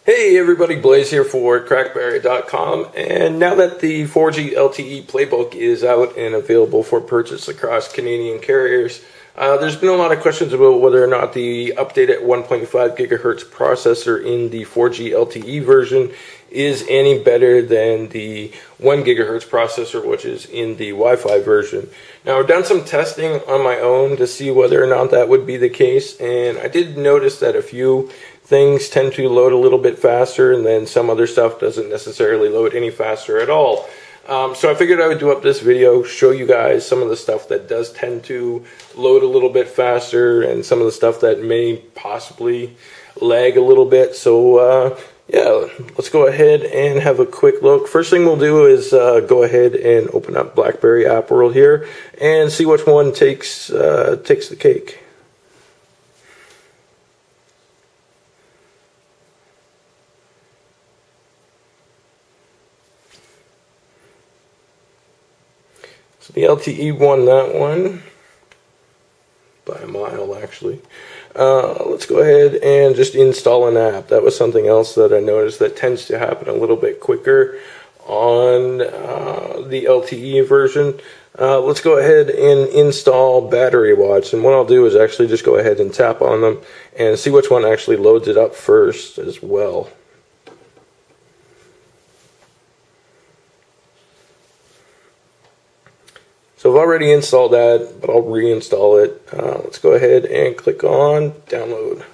Hey everybody, Blaze here for crackberry.com, and now that the 4G LTE PlayBook is out and available for purchase across Canadian carriers, there's been a lot of questions about whether or not the updated 1.5 gigahertz processor in the 4G LTE version is any better than the 1 gigahertz processor which is in the Wi-Fi version. Now I've done some testing on my own to see whether or not that would be the case, and I did notice that a few things tend to load a little bit faster, and then some other stuff doesn't necessarily load any faster at all. So I figured I would do up this video, show you guys some of the stuff that does tend to load a little bit faster and some of the stuff that may possibly lag a little bit. So yeah, let's go ahead and have a quick look. First thing we'll do is go ahead and open up BlackBerry App World here and see which one takes the cake. So the LTE won that one by a mile, actually. Let's go ahead and just install an app. That was something else that I noticed that tends to happen a little bit quicker on the LTE version. Let's go ahead and install Battery Watch, and what I'll do is actually just go ahead and tap on them and see which one actually loads it up first as well. So I've already installed that, but I'll reinstall it. Let's go ahead and click on download.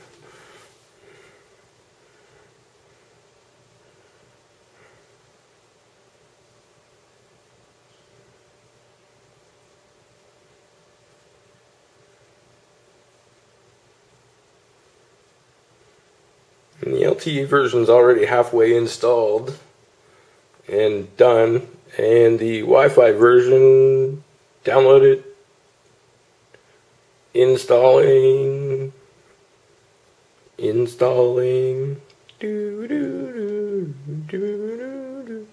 And the LTE version is already halfway installed and done, and the Wi-Fi version downloaded, installing,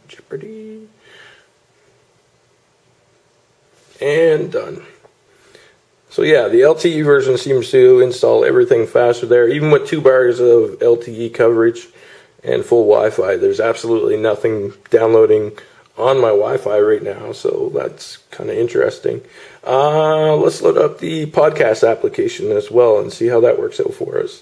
Jeopardy, and done. So yeah, the LTE version seems to install everything faster there, even with 2 bars of LTE coverage and full Wi-Fi. There's absolutely nothing downloading on my Wi-Fi right now, so that's kind of interesting. Let's load up the podcast application as well and see how that works out for us.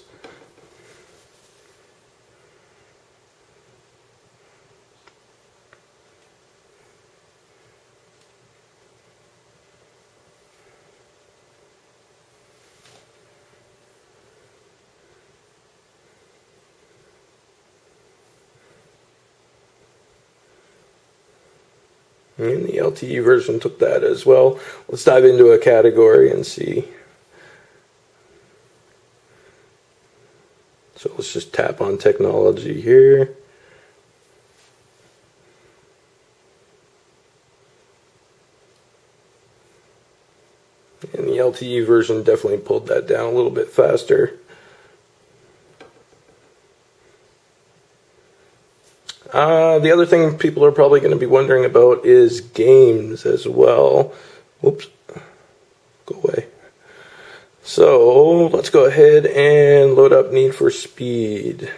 And the LTE version took that as well. Let's dive into a category and see. So let's just tap on technology here. And the LTE version definitely pulled that down a little bit faster. The other thing people are probably going to be wondering about is games as well. Whoops, go away. So let's go ahead and load up Need for Speed.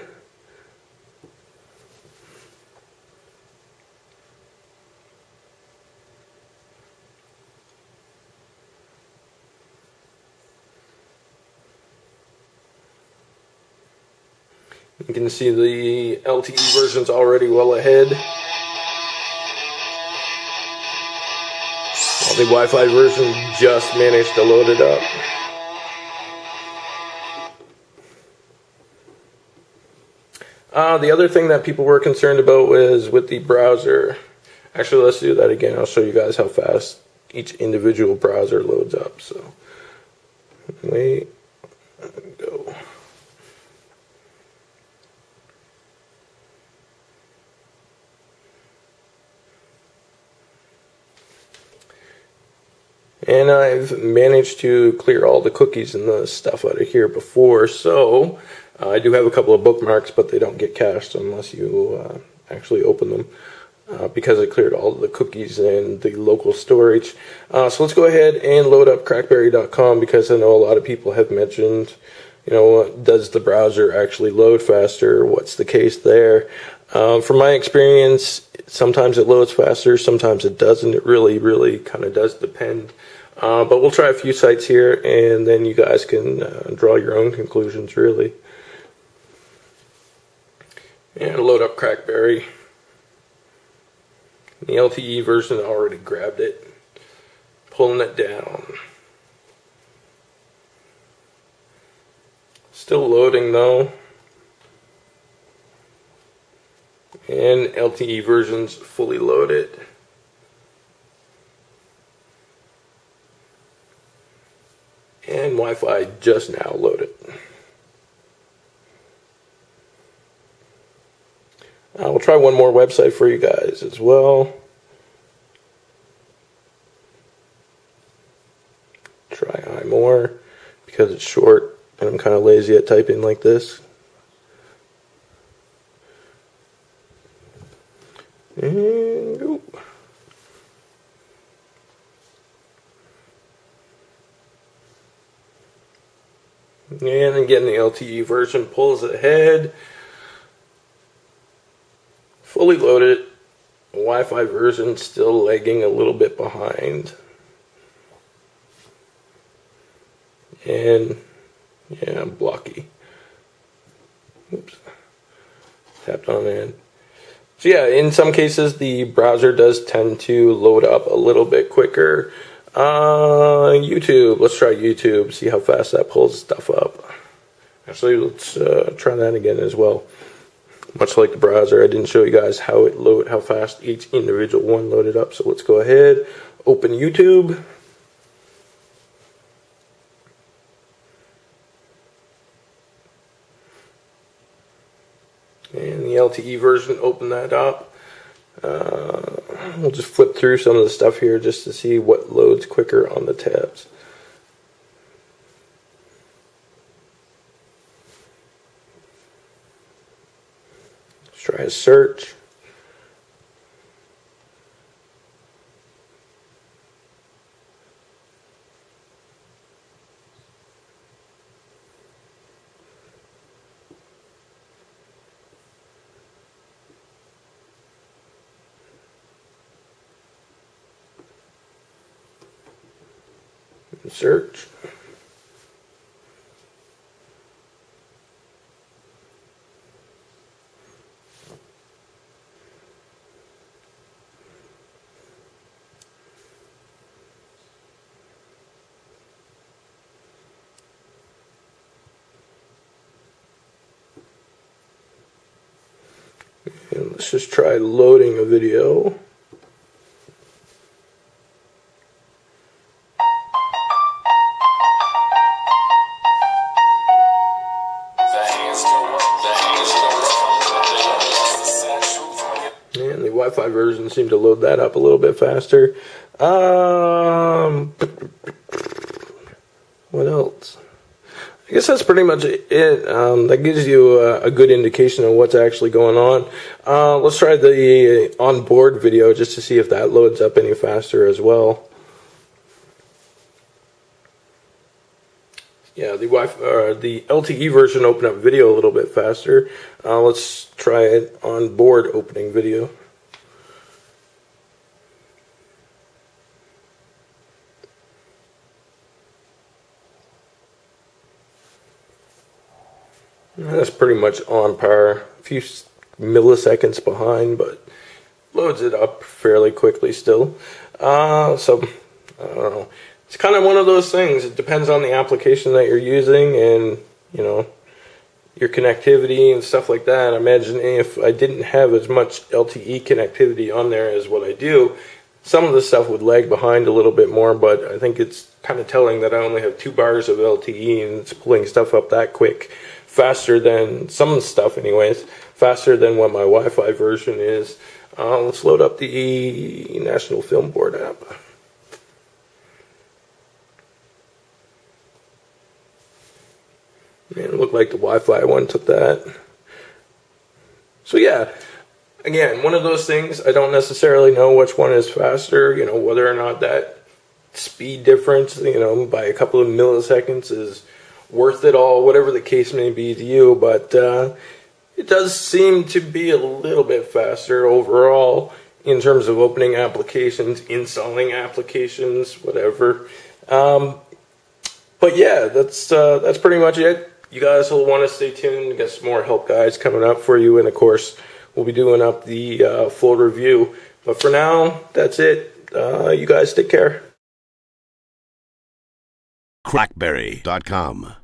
You can see the LTE version's already well ahead, while the Wi-Fi version just managed to load it up. The other thing that people were concerned about was with the browser. Actually, let's do that again. I'll show you guys how fast each individual browser loads up. So, wait, go. And I've managed to clear all the cookies and the stuff out of here before, so I do have a couple of bookmarks, but they don't get cached unless you actually open them. because it cleared all the cookies and the local storage. So let's go ahead and load up crackberry.com, because I know a lot of people have mentioned, does the browser actually load faster? What's the case there? From my experience, sometimes it loads faster, sometimes it doesn't. It really kind of does depend. But we'll try a few sites here, and then you guys can draw your own conclusions, really. And load up Crackberry. The LTE version already grabbed it. Pulling it down. Still loading though. And LTE version's fully loaded. And Wi-Fi just now loaded. We'll try one more website for you guys as well. Try iMore, because it's short and I'm kind of lazy at typing like this. And go. And again, the LTE version pulls ahead. Fully loaded. Wi-Fi version still lagging a little bit behind. And yeah, blocky. Oops. Tapped on it. So yeah, in some cases the browser does tend to load up a little bit quicker. YouTube, let's try YouTube, see how fast that pulls stuff up. Actually, let's try that again as well. Much like the browser, I didn't show you guys how fast each individual one loaded up. So let's go ahead, open YouTube. And the LTE version, open that up. We'll just flip through some of the stuff here just to see what loads quicker on the tabs. Let's try a search. Search. And let's just try loading a video. And the Wi-Fi version seemed to load that up a little bit faster. What else? I guess that's pretty much it. That gives you a good indication of what's actually going on. Let's try the onboard video just to see if that loads up any faster as well. Yeah, the the LTE version opened up video a little bit faster. Let's try it on board opening video. That's pretty much on par. A few milliseconds behind, but loads it up fairly quickly still. So I don't know. It's kind of one of those things. It depends on the application that you're using and, your connectivity and stuff like that. I imagine if I didn't have as much LTE connectivity on there as what I do, some of the stuff would lag behind a little bit more, but I think it's kind of telling that I only have 2 bars of LTE and it's pulling stuff up that quick. Faster than some stuff anyways, faster than what my Wi-Fi version is. Let's load up the National Film Board app. And it looked like the Wi-Fi one took that. So yeah, again, one of those things, I don't necessarily know which one is faster, whether or not that speed difference, by a couple of milliseconds is worth it all, whatever the case may be to you, but it does seem to be a little bit faster overall in terms of opening applications, installing applications, whatever. But yeah, that's pretty much it. You guys will want to stay tuned and get some more help guides coming up for you, and of course, we'll be doing up the full review. But for now, that's it. You guys take care. BlackBerry.com